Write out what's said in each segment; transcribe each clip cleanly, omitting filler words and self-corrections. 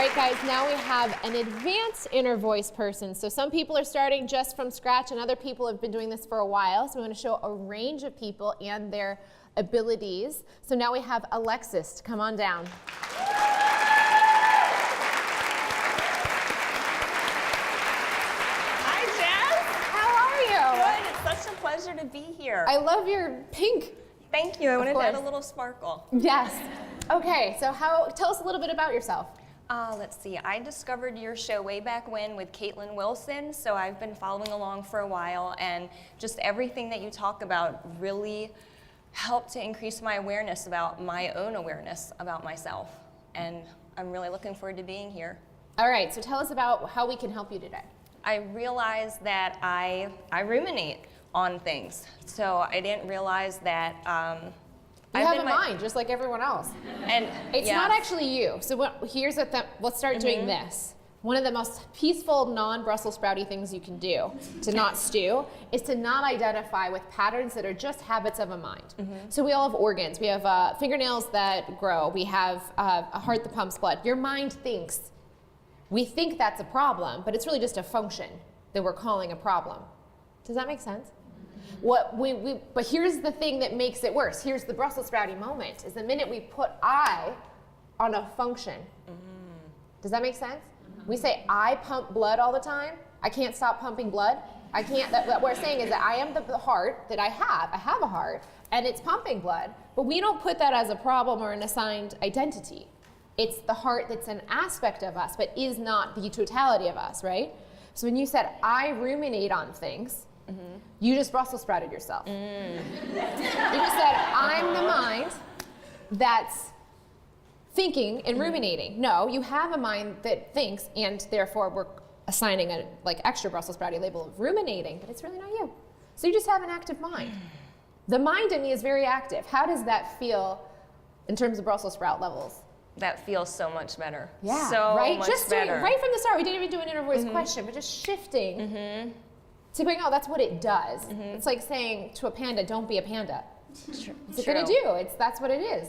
right, guys, now we have an advanced inner voice person. So some people are starting just from scratch and other people have been doing this for a while. So we want to show a range of people and their abilities. So now we have Alexis to come on down. Hi, Jess. How are you? Good. It's such a pleasure to be here. I love your pink. Thank you. I wanted to course. add a little sparkle. Yes. Okay, so tell us a little bit about yourself. Let's see. I discovered your show way back when with Caitlin Wilson, so I've been following along for a while, and just everything that you talk about really helped to increase my awareness about my own awareness about myself, and I'm really looking forward to being here. All right, so tell us about how we can help you today. I realized that I ruminate on things, so I didn't realize that You have a mind, just like everyone else. And It's yes. not actually you. So let's start doing this. One of the most peaceful, non-Brussels sprouty things you can do to not stew is to not identify with patterns that are just habits of a mind. So we all have organs. We have fingernails that grow. We have a heart that pumps blood. Your mind thinks. We think that's a problem, but it's really just a function that we're calling a problem. Does that make sense? But here's the thing that makes it worse. Here's the Brussels sprouty moment, is the minute we put I on a function. Does that make sense? We say, I pump blood all the time. I can't stop pumping blood. I can't, what we're saying is that I am the heart that I have a heart, and it's pumping blood, but we don't put that as a problem or an assigned identity. It's the heart that's an aspect of us, but is not the totality of us, right? So when you said, I ruminate on things, you just Brussels sprouted yourself. You just said, I'm the mind that's thinking and ruminating. No, you have a mind that thinks, and therefore we're assigning a extra Brussels sprouty label of ruminating, but it's really not you. So you just have an active mind. The mind in me is very active. How does that feel in terms of Brussels sprout levels? That feels so much better. Yeah, so right? much Just better. doing right from the start. We didn't even do an inner voice question, but just shifting to going, oh, that's what it does. It's like saying to a panda, don't be a panda. What's it gonna do? That's what it is.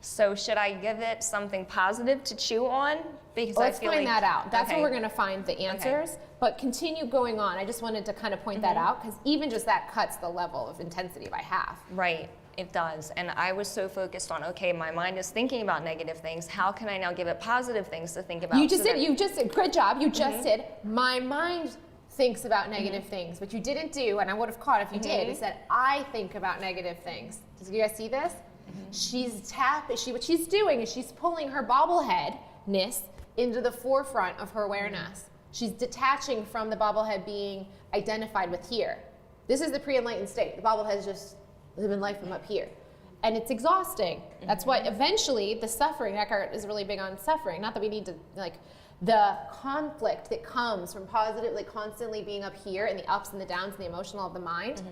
So should I give it something positive to chew on? Because Let's I feel find like, that out. That's okay. where we're gonna find the answers. But continue going on. I just wanted to kind of point that out, because even just that cuts the level of intensity by half. Right, it does. And I was so focused on, okay, my mind is thinking about negative things. How can I now give it positive things to think about? You just did, good job. You just did, my mind thinks about negative things. What you didn't do, and I would have caught if you did, is that I think about negative things. Does you guys see this? What she's doing is she's pulling her bobbleheadness into the forefront of her awareness. She's detaching from the bobblehead being identified with here. This is the pre-enlightened state. The bobblehead's just living life from up here. And it's exhausting. That's why eventually the suffering, Eckhart is really big on suffering. Not that we need to, the conflict that comes from constantly being up here and the ups and the downs and the emotional of the mind.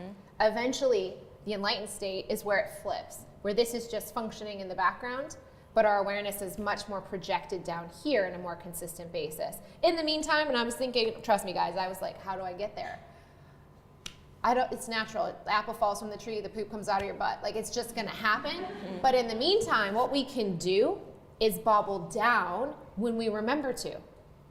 Eventually, the enlightened state is where it flips, where this is just functioning in the background, but our awareness is much more projected down here in a more consistent basis. In the meantime, and I was thinking, trust me guys, I was like, how do I get there? It's natural. The apple falls from the tree, the poop comes out of your butt. It's just gonna happen. But in the meantime, what we can do is bobble down when we remember to.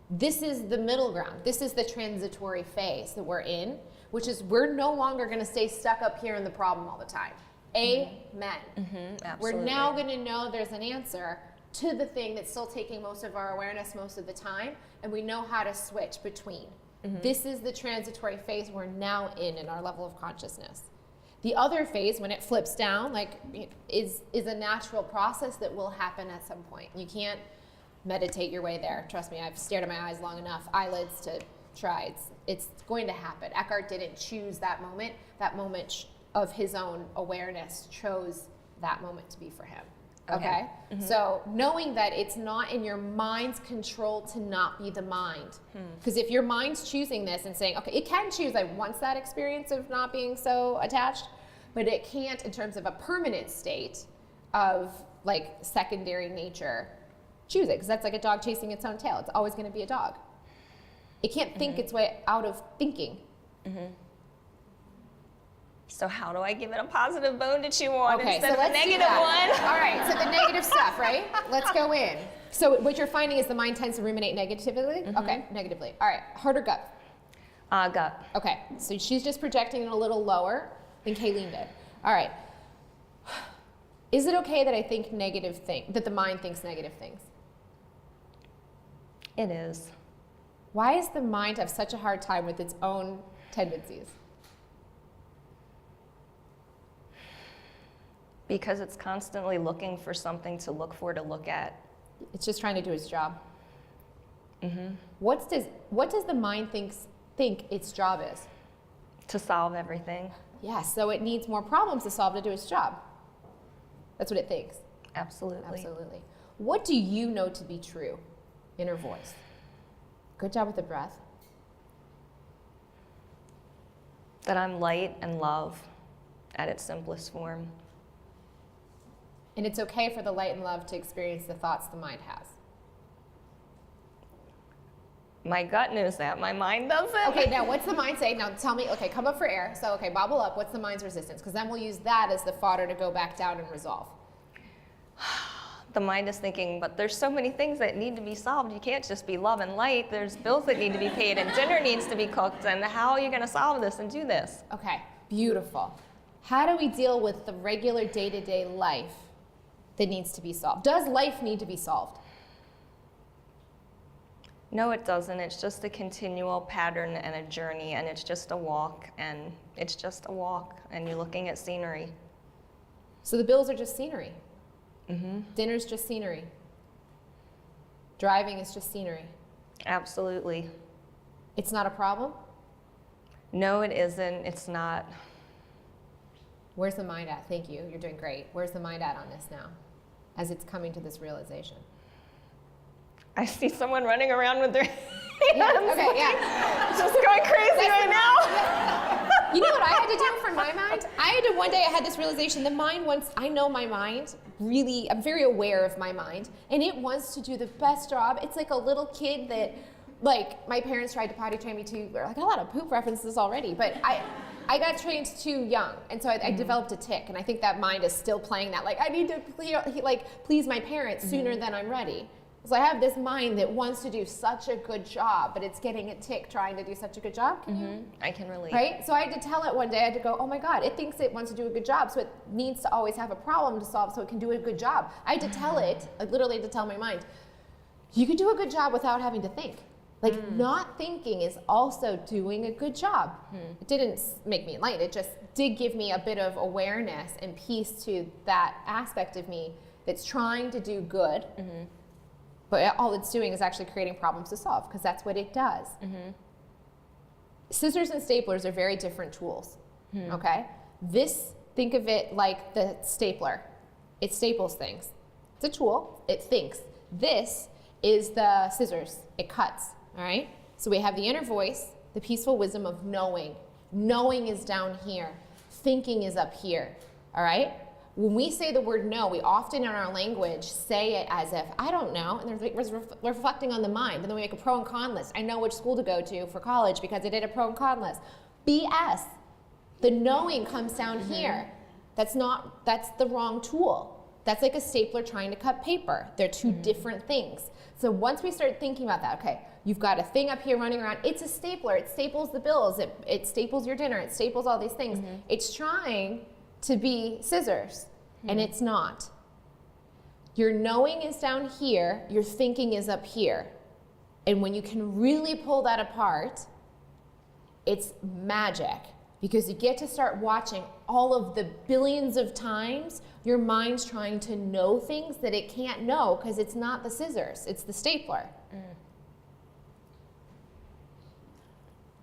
This is the middle ground. This is the transitory phase that we're in, which is we're no longer gonna stay stuck up here in the problem all the time. Amen. We're now going to know there's an answer to the thing that's still taking most of our awareness most of the time, and we know how to switch between. This is the transitory phase we're now in our level of consciousness. The other phase, when it flips down, is a natural process that will happen at some point. You can't meditate your way there. Trust me, I've stared at my eyes long enough, eyelids to try. It's going to happen. Eckhart didn't choose that moment. That moment of his own awareness chose that moment to be for him. Okay? So knowing that it's not in your mind's control to not be the mind. Because if your mind's choosing this and saying, okay, it can choose, I want that experience of not being so attached, but it can't in terms of a permanent state of secondary nature choose it. Because that's like a dog chasing its own tail. It's always going to be a dog. It can't think its way out of thinking. So how do I give it a positive bone to chew on Okay, instead so of a let's do negative that. one? All right, so the negative stuff, right? Let's go in. So what you're finding is the mind tends to ruminate negatively? Okay, negatively. All right, heart or gut? Gut. Okay, so she's just projecting it a little lower than Kayleen did. All right. Is it okay that I think that the mind thinks negative things? It is. Why does the mind have such a hard time with its own tendencies? Because it's constantly looking for something to look at. It's just trying to do its job. What does the mind think its job is? To solve everything. Yes, so it needs more problems to solve to do its job. That's what it thinks. Absolutely. Absolutely. What do you know to be true? Inner voice. Good job with the breath. That I'm light and love at its simplest form. And it's okay for the light and love to experience the thoughts the mind has. My gut knows that. My mind doesn't. Okay, now what's the mind say? Now tell me, okay, come up for air. So, okay, bobble up. What's the mind's resistance? Because then we'll use that as the fodder to go back down and resolve. The mind is thinking, but there's so many things that need to be solved. You can't just be love and light. There's bills that need to be paid and dinner needs to be cooked. And how are you going to solve this and do this? Okay, beautiful. How do we deal with the regular day-to-day life that needs to be solved? Does life need to be solved? No, it doesn't. It's just a continual pattern and a journey, and it's just a walk, and it's just a walk, and you're looking at scenery. So the bills are just scenery. Dinner's just scenery. Driving is just scenery. Absolutely. It's not a problem? No, it isn't. It's not. Where's the mind at? Thank you. You're doing great. Where's the mind at on this now as it's coming to this realization? I see someone running around with their hands. Okay, yeah. Just going crazy right now. You know what I had to do for my mind? One day I had this realization, I know my mind, really, I'm very aware of my mind, and it wants to do the best job. It's like a little kid that, like, my parents tried to potty train me to, I got a lot of poop references already, but I got trained too young, and so I developed a tick, and I think that mind is still playing that, like, I need to please my parents sooner than I'm ready. So I have this mind that wants to do such a good job, but it's getting a tick trying to do such a good job. I can relate. Right? So I had to tell it one day, I had to go, oh my God, it thinks it wants to do a good job, so it needs to always have a problem to solve so it can do a good job. I had to tell it, I literally had to tell my mind, you can do a good job without having to think. Like, not thinking is also doing a good job. It didn't make me enlightened, it just did give me a bit of awareness and peace to that aspect of me that's trying to do good. But all it's doing is actually creating problems to solve, because that's what it does. Scissors and staplers are very different tools, okay? Think of it like the stapler. It staples things. It's a tool, it thinks. This is the scissors, it cuts, all right? So we have the inner voice, the peaceful wisdom of knowing. Knowing is down here, thinking is up here, all right? When we say the word no, we often in our language say it as if, I don't know, and we're reflecting on the mind, and then we make a pro and con list. I know which school to go to for college because I did a pro and con list. BS. The knowing comes down here. That's the wrong tool. That's like a stapler trying to cut paper. They're two different things. So once we start thinking about that, okay, you've got a thing up here running around, it's a stapler, it staples the bills, it staples your dinner, it staples all these things. It's trying to be scissors, and it's not. Your knowing is down here, your thinking is up here. And when you can really pull that apart, it's magic, because you get to start watching all of the billions of times your mind's trying to know things that it can't know because it's not the scissors, it's the stapler.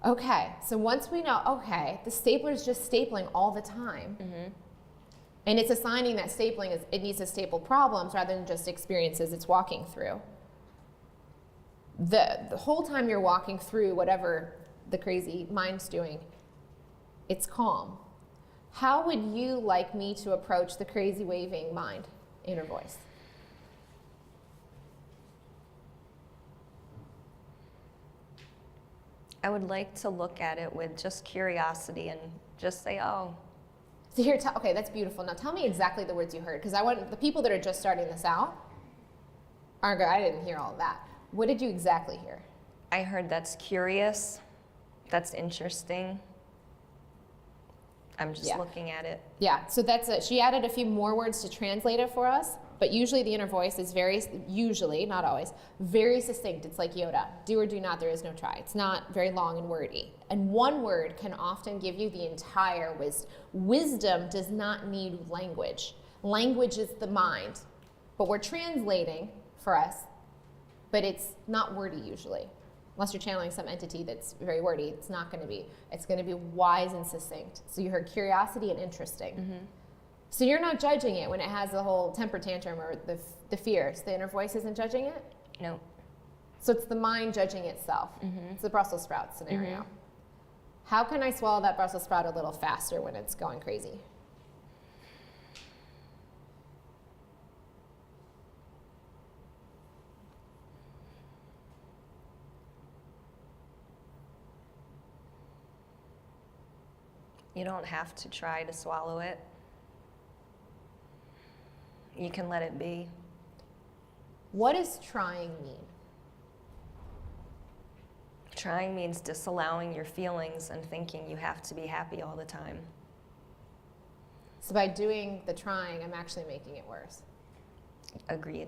Okay, so once we know, okay, the stapler is just stapling all the time, and it's assigning that stapling, it needs to staple problems rather than just experiences it's walking through. The whole time you're walking through whatever the crazy mind's doing, it's calm. How would you like me to approach the crazy waving mind, inner voice? I would like to look at it with just curiosity and just say, oh. So here, okay, that's beautiful. Now tell me exactly the words you heard, because I want the people that are just starting this out Argo, I didn't hear all of that. What did you exactly hear? I heard that's curious, that's interesting. I'm just looking at it. Yeah, so that's it. She added a few more words to translate it for us, but usually the inner voice is usually, not always, very succinct. It's like Yoda, do or do not, there is no try. It's not very long and wordy. And one word can often give you the entire wisdom. Wisdom does not need language. Language is the mind, but we're translating for us, but it's not wordy usually. Unless you're channeling some entity that's very wordy, it's not going to be. It's going to be wise and succinct. So you heard curiosity and interesting. Mm-hmm. So you're not judging it when it has the whole temper tantrum or the fears. The inner voice isn't judging it? No. So it's the mind judging itself. Mm-hmm. It's the Brussels sprout scenario. Mm-hmm. How can I swallow that Brussels sprout a little faster when it's going crazy? You don't have to try to swallow it. You can let it be. What does trying mean? Trying means disallowing your feelings and thinking you have to be happy all the time. So by doing the trying, I'm actually making it worse. Agreed.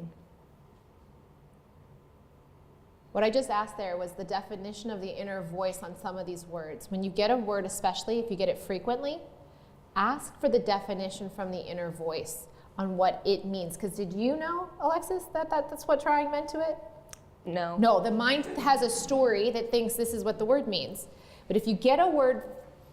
What I just asked there was the definition of the inner voice on some of these words. When you get a word, especially if you get it frequently, ask for the definition from the inner voice on what it means. Because did you know, Alexis, that's what trying meant to it? No. No, the mind has a story that thinks this is what the word means. But if you get a word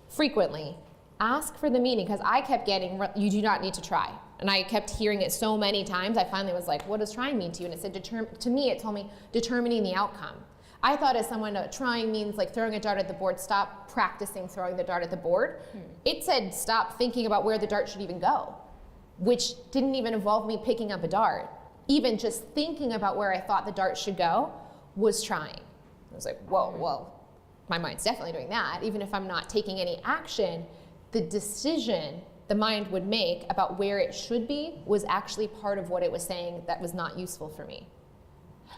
frequently, ask for the meaning, because I kept getting, you do not need to try. And I kept hearing it so many times, I finally was like, what does trying mean to you? And it said, to me, it told me determining the outcome. I thought as someone, trying means like throwing a dart at the board, stop practicing throwing the dart at the board. It said stop thinking about where the dart should even go, which didn't even involve me picking up a dart. Even just thinking about where I thought the dart should go was trying. I was like, whoa, well, my mind's definitely doing that. Even if I'm not taking any action, the decision the mind would make about where it should be was actually part of what it was saying that was not useful for me.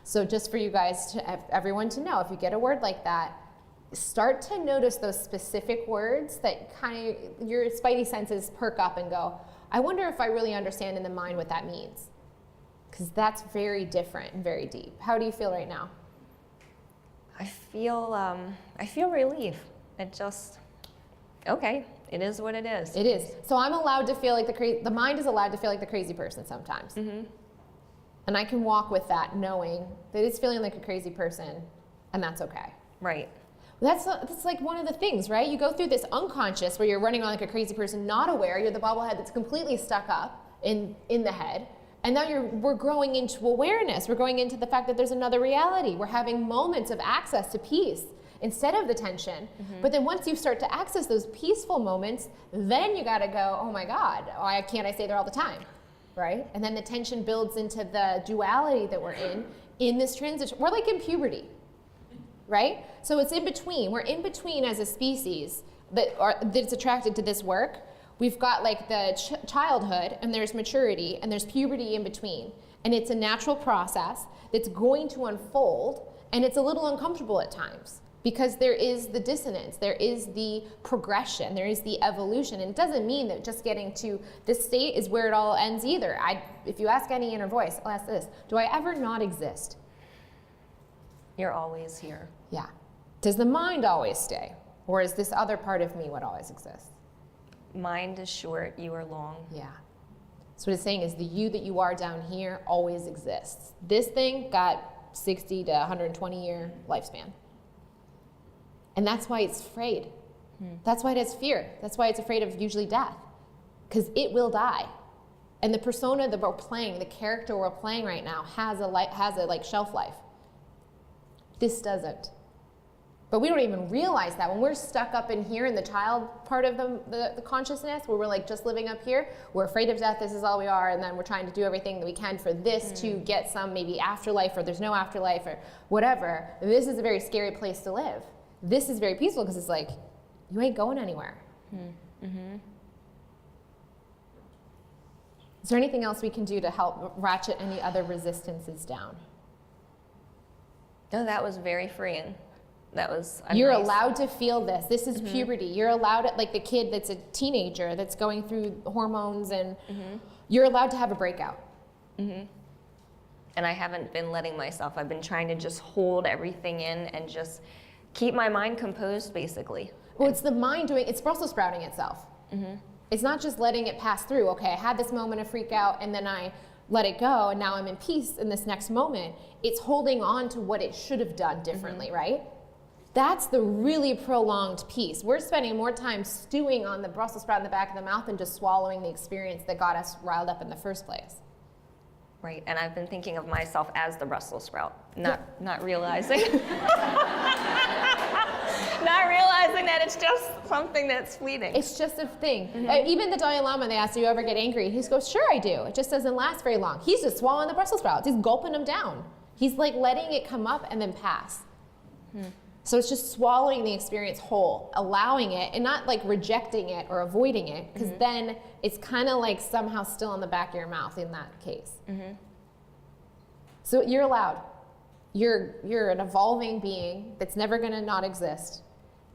So just for you guys, everyone to know, if you get a word like that, start to notice those specific words that kind of your spidey senses perk up and go, I wonder if I really understand in the mind what that means. Because that's very different and very deep. How do you feel right now? I feel relief. It just, okay, it is what it is. It is. So I'm allowed to feel like the mind is allowed to feel like the crazy person sometimes. Mm-hmm. And I can walk with that knowing that it's feeling like a crazy person, and that's okay. Right. That's like one of the things, right? You go through this unconscious where you're running around like a crazy person, not aware. You're the bobblehead that's completely stuck up in the head. And now we're growing into awareness. We're growing into the fact that there's another reality. We're having moments of access to peace instead of the tension. Mm-hmm. But then once you start to access those peaceful moments, then you got to go, oh my God, why can't I stay there all the time, right? And then the tension builds into the duality that we're in this transition. We're like in puberty, right? So it's in between. We're in between as a species that's attracted to this work. We've got like the childhood, and there's maturity, and there's puberty in between. And it's a natural process that's going to unfold, and it's a little uncomfortable at times because there is the dissonance, there is the progression, there is the evolution. And it doesn't mean that just getting to this state is where it all ends either. If you ask any inner voice, I'll ask this, do I ever not exist? You're always here. Yeah. Does the mind always stay? Or is this other part of me what always exists? Mind is short, you are long. Yeah. So what it's saying is the you that you are down here always exists. This thing got 60 to 120 year lifespan. And that's why it's afraid. That's why it has fear. That's why it's afraid of usually death. Because it will die. And the persona that we're playing, the character we're playing right now has a shelf life. This doesn't. But we don't even realize that when we're stuck up in here in the child part of the consciousness, where we're like just living up here, we're afraid of death, this is all we are, and then we're trying to do everything that we can for this to get some maybe afterlife, or there's no afterlife, or whatever. This is a very scary place to live. This is very peaceful because it's like, you ain't going anywhere. Mm-hmm. Is there anything else we can do to help ratchet any other resistances down? No, that was very freeing. That was You're nice. allowed to feel this. This is puberty. You're allowed, like the kid that's a teenager that's going through hormones, and you're allowed to have a breakout. And I haven't been letting myself. I've been trying to just hold everything in and just keep my mind composed, basically. Well, it's the mind it's Brussels sprouting itself. It's not just letting it pass through. Okay, I had this moment of freak out, and then I let it go, and now I'm in peace in this next moment. It's holding on to what it should have done differently, right? That's the really prolonged piece. We're spending more time stewing on the Brussels sprout in the back of the mouth than just swallowing the experience that got us riled up in the first place. Right, and I've been thinking of myself as the Brussels sprout, not realizing. Not realizing that it's just something that's fleeting. It's just a thing. Even the Dalai Lama, they asked, do you ever get angry? He goes, sure I do. It just doesn't last very long. He's just swallowing the Brussels sprouts. He's gulping them down. He's like letting it come up and then pass. So it's just swallowing the experience whole, allowing it, and not like rejecting it or avoiding it, because then it's kind of like somehow still in the back of your mouth in that case. So you're allowed. You're an evolving being that's never going to not exist,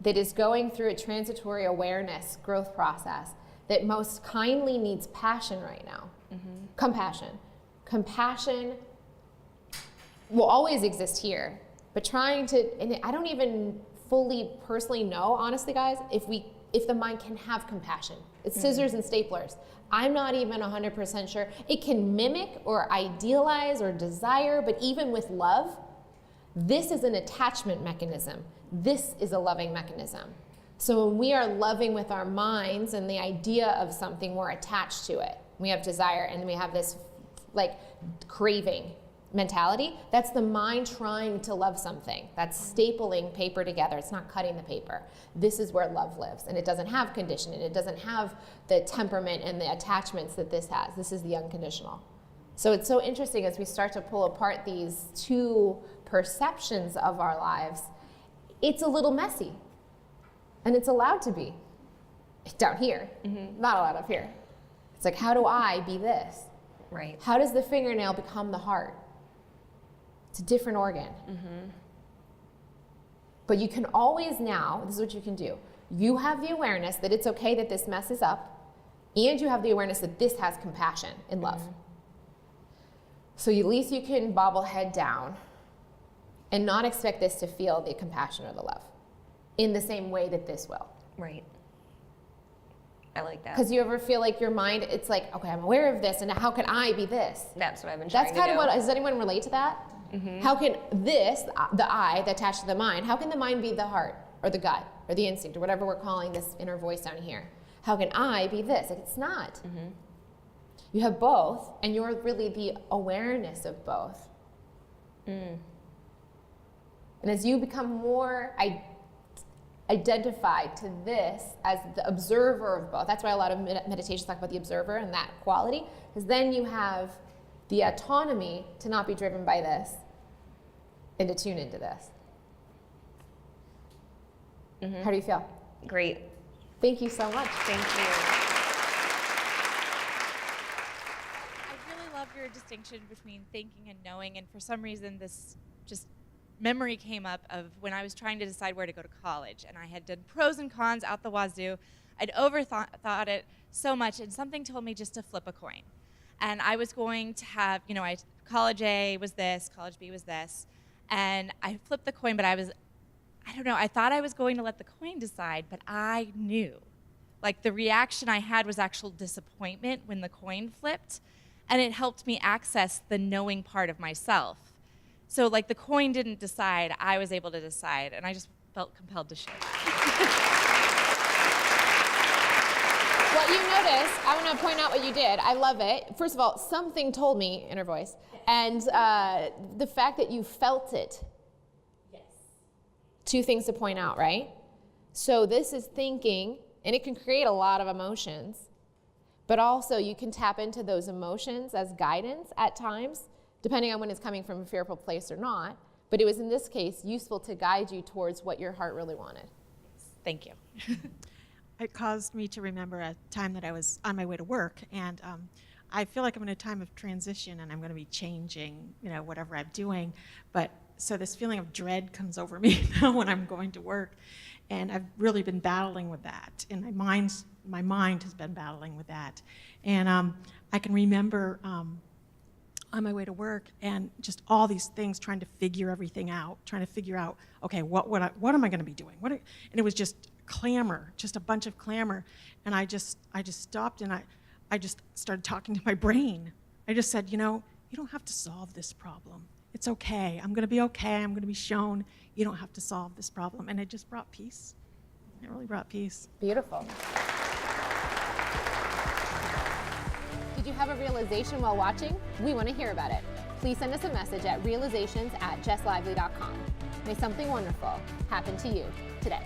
that is going through a transitory awareness growth process that most kindly needs passion right now. Compassion. Compassion will always exist here, but trying to, and I don't even fully personally know, honestly guys, if the mind can have compassion. It's scissors and staplers. I'm not even 100% sure. It can mimic or idealize or desire, but even with love, this is an attachment mechanism. This is a loving mechanism. So when we are loving with our minds and the idea of something, we're attached to it. We have desire, and we have this like craving mentality. That's the mind trying to love something. That's stapling paper together. It's not cutting the paper. This is where love lives, and it doesn't have conditioning. It doesn't have the temperament and the attachments that this has. This is the unconditional. So it's so interesting as we start to pull apart these two perceptions of our lives. It's a little messy, and it's allowed to be down here, not allowed up here. It's like, how do I be this? Right. How does the fingernail become the heart? It's a different organ. But you can always now, this is what you can do. You have the awareness that it's okay that this messes up, and you have the awareness that this has compassion and love. So at least you can bobble head down and not expect this to feel the compassion or the love in the same way that this will. Right. I like that. Because you ever feel like your mind, it's like, okay, I'm aware of this, and how can I be this? That's what I've been trying to do. That's kind of what, does anyone relate to that? How can this, the I, the attached to the mind, how can the mind be the heart, or the gut, or the instinct, or whatever we're calling this inner voice down here? How can I be this? Like, it's not. You have both, and you're really the awareness of both. And as you become more identified to this as the observer of both, that's why a lot of meditations talk about the observer and that quality, because then you have the autonomy to not be driven by this and to tune into this. How do you feel? Great. Thank you so much. Thank you. I really love your distinction between thinking and knowing, and for some reason this just memory came up of when I was trying to decide where to go to college, and I had done pros and cons out the wazoo. I'd overthought it so much, and something told me just to flip a coin. And I was going to have, college A was this, college B was this, and I flipped the coin, but I don't know, I thought I was going to let the coin decide, but I knew. Like, the reaction I had was actual disappointment when the coin flipped, and it helped me access the knowing part of myself. So, like, the coin didn't decide, I was able to decide, and I just felt compelled to share. What you noticed, I want to point out what you did. I love it. First of all, something told me, inner voice, and the fact that you felt it. Yes. Two things to point out, right? So this is thinking, and it can create a lot of emotions, but also you can tap into those emotions as guidance at times, depending on when it's coming from a fearful place or not. But it was, in this case, useful to guide you towards what your heart really wanted. Thank you. It caused me to remember a time that I was on my way to work, and I feel like I'm in a time of transition, and I'm going to be changing, whatever I'm doing. But so this feeling of dread comes over me now when I'm going to work, and I've really been battling with that, and my mind has been battling with that. And I can remember on my way to work and just all these things, trying to figure everything out, okay, what am I going to be doing? And it was just clamor, just a bunch of clamor. And I just stopped, and I just started talking to my brain. I just said, you don't have to solve this problem. It's okay. I'm going to be okay. I'm going to be shown you don't have to solve this problem. And it just brought peace. It really brought peace. Beautiful. Did you have a realization while watching? We want to hear about it. Please send us a message at realizations@jesslively.com. May something wonderful happen to you today.